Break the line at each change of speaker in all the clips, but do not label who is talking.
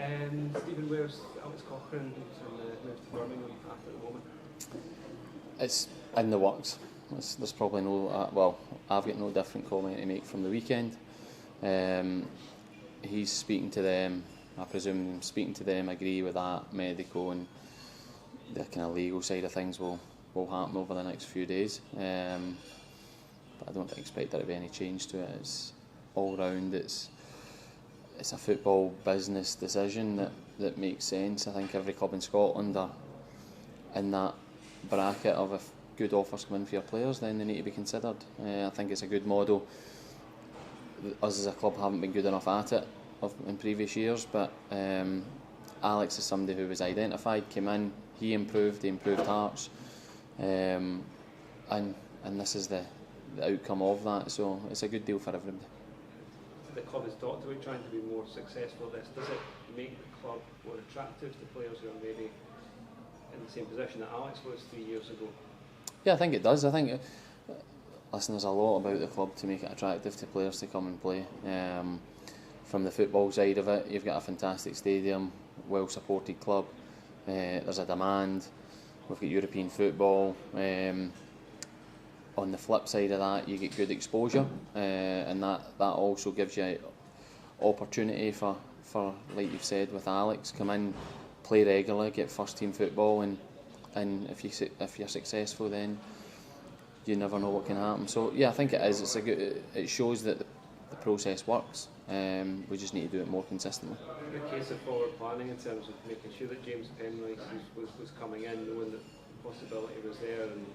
Stephen, where's Alex Cochrane and the move to Birmingham after the moment?
It's in the works. There's probably no, I've got no different comment to make from the weekend. He's speaking to them, I presume speaking to them, agree with that, medical and the kind of legal side of things will happen over the next few days. But I don't expect there to be any change to it. It's all round, it's a football business decision that makes sense. I think every club in Scotland are in that bracket of if good offers come in for your players, then they need to be considered. I think it's a good model. Us as a club haven't been good enough at it in previous years, but Alex is somebody who was identified, came in, he improved Hearts, and this is the outcome of that, so it's a good deal for everybody.
The club has talked about trying to be more successful at this. Does it make the club more attractive to players who are maybe in the same position that Alex was 3 years ago?
Yeah, I think it does. I think, listen, there's a lot about the club to make it attractive to players to come and play. From the football side of it, you've got a fantastic stadium, well supported club, there's a demand, we've got European football. On the flip side of that, you get good exposure, and that also gives you opportunity for like you've said with Alex, come in, play regularly, get first team football, and if you're successful, then you never know what can happen. So yeah, I think it is. It shows that the process works. We just need to do it more consistently.
A case of forward planning in terms of making sure that James Penrice was coming in, knowing that the possibility was there, and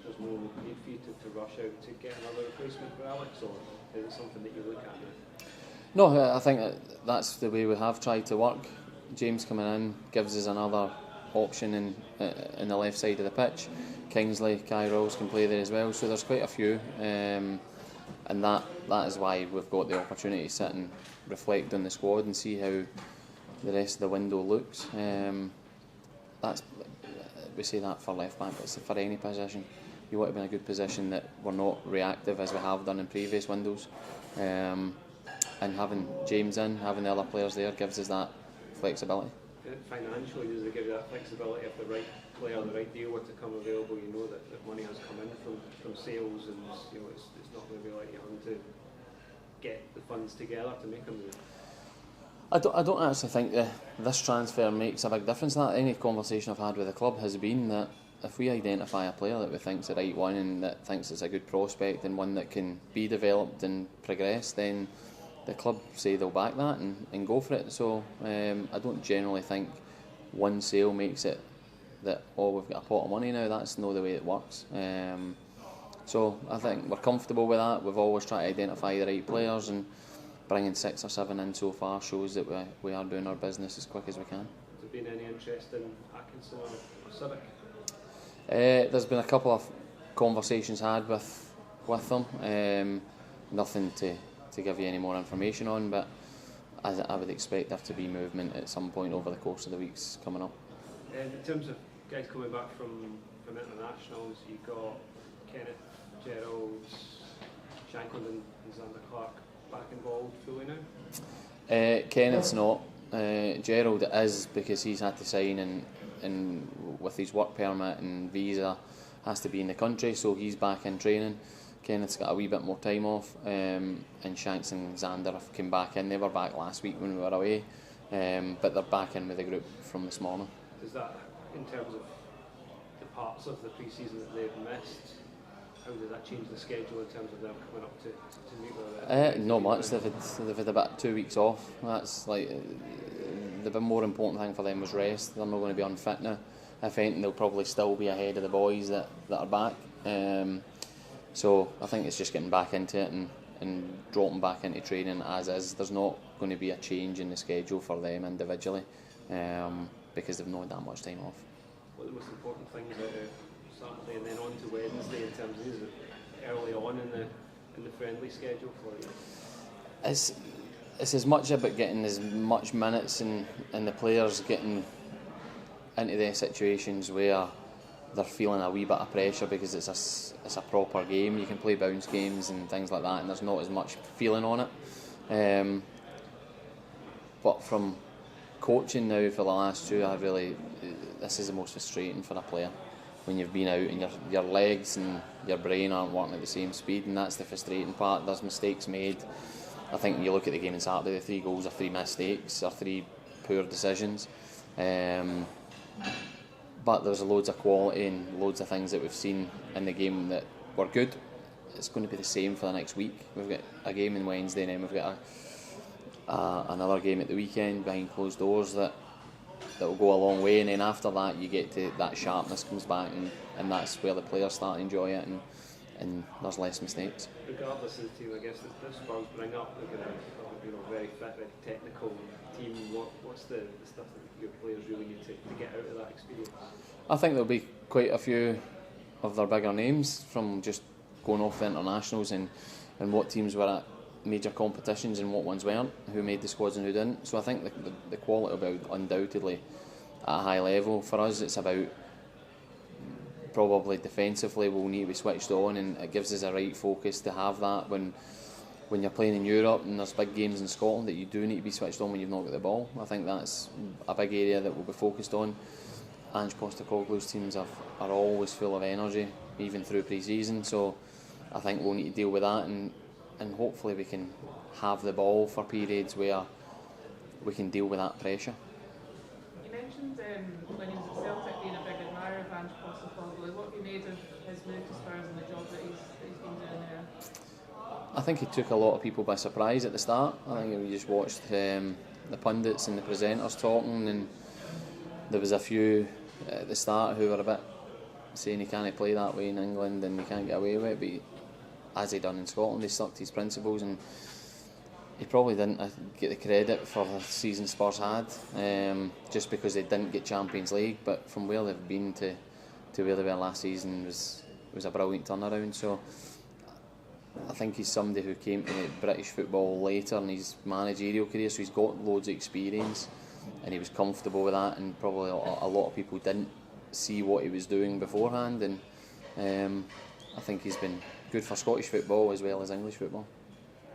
there's no need for you to rush out to get another replacement for Alex, or is it something that you look at now?
No, I think that's the way we have tried to work. James coming in gives us another option in the left side of the pitch. Kingsley, Kai Rolls can play there as well, so there's quite a few, and that is why we've got the opportunity to sit and reflect on the squad and see how the rest of the window looks. We say that for left back, but it's for any position. You want to be in a good position that we're not reactive as we have done in previous windows, and having James in, having the other players there gives us that flexibility.
Financially, does it give you that flexibility if the right player, the right deal were to come available? You know that money has come in from sales, and it's not going to be like you're having to get the funds together to make a move.
I don't actually think that this transfer makes a big difference. That any conversation I've had with the club has been that if we identify a player that we think's the right one and that thinks it's a good prospect and one that can be developed and progress, then the club say they'll back that and go for it. So I don't generally think one sale makes it that, we've got a pot of money now. That's not the way it works. So I think we're comfortable with that. We've always tried to identify the right players, and bringing 6 or 7 in so far shows that we are doing our business as quick as we can.
Has there been any interest in Atkinson or Civic?
There's been a couple of conversations had with them. Nothing to give you any more information on, but as I would expect there to be movement at some point over the course of the weeks coming up.
In terms of guys coming back from internationals, you got Kenneth, Gerald, Shankland and Xander Clark back involved fully now?
Kenneth's not. Gerald is, because he's had to sign and with his work permit and visa has to be in the country, so he's back in training. Kenneth's got a wee bit more time off, and Shanks and Xander have come back in. They were back last week when we were away, but they're back in with the group from this morning.
Does that, in terms of the parts of the pre-season that they've missed, how does that change the schedule in terms of them coming up to meet with
Not much. They've had about 2 weeks off. That's like the more important thing for them was rest. They're not going to be unfit now. If anything, they'll probably still be ahead of the boys that are back. So I think it's just getting back into it and dropping back into training as is. There's not going to be a change in the schedule for them individually, because they've not had that much time off.
What are the most important things about Saturday and then on to Wednesday in terms of, is it early on in the friendly schedule for you?
It's as much about getting as much minutes and the players getting into their situations where they're feeling a wee bit of pressure, because it's a proper game. You can play bounce games and things like that, and there's not as much feeling on it. But from coaching now for the last two, this is the most frustrating for a player when you've been out and your legs and your brain aren't working at the same speed, and that's the frustrating part. There's mistakes made. I think when you look at the game on Saturday, the 3 goals are 3 mistakes or 3 poor decisions. But there's loads of quality and loads of things that we've seen in the game that were good. It's going to be the same for the next week. We've got a game on Wednesday, and then we've got another game at the weekend behind closed doors that will go a long way. And then after that, you get to that sharpness comes back, and that's where the players start to enjoy it, and there's less mistakes.
Regardless of the team, I guess that Spurs bring up, they're going to very fit, very technical team. What's the stuff that your players really need to get out of that experience?
I think there'll be quite a few of their bigger names from just going off the internationals and what teams were at major competitions and what ones weren't, who made the squads and who didn't. So I think the quality will be undoubtedly at a high level. For us, it's about probably defensively we'll need to be switched on, and it gives us a right focus to have that when you're playing in Europe and there's big games in Scotland, that you do need to be switched on when you've not got the ball. I think that's a big area that we'll be focused on. Ange Postecoglou's teams are always full of energy, even through pre-season, so I think we'll need to deal with that, and hopefully we can have the ball for periods where we can deal with that pressure.
You mentioned when he was at Celtic being a big admirer of Ange Postecoglou. What have you made of his move to Spurs and the job that he's been doing there?
I think he took a lot of people by surprise at the start. I think we just watched the pundits and the presenters talking, and there was a few at the start who were a bit saying he can't play that way in England and he can't get away with it, but as he done in Scotland, he stuck to his principles, and he probably didn't get the credit for the season Spurs had, just because they didn't get Champions League, but from where they've been to where they were last season was a brilliant turnaround. So I think he's somebody who came to British football later in his managerial career, so he's got loads of experience and he was comfortable with that, and probably a lot of people didn't see what he was doing beforehand, and I think he's been good for Scottish football as well as English football.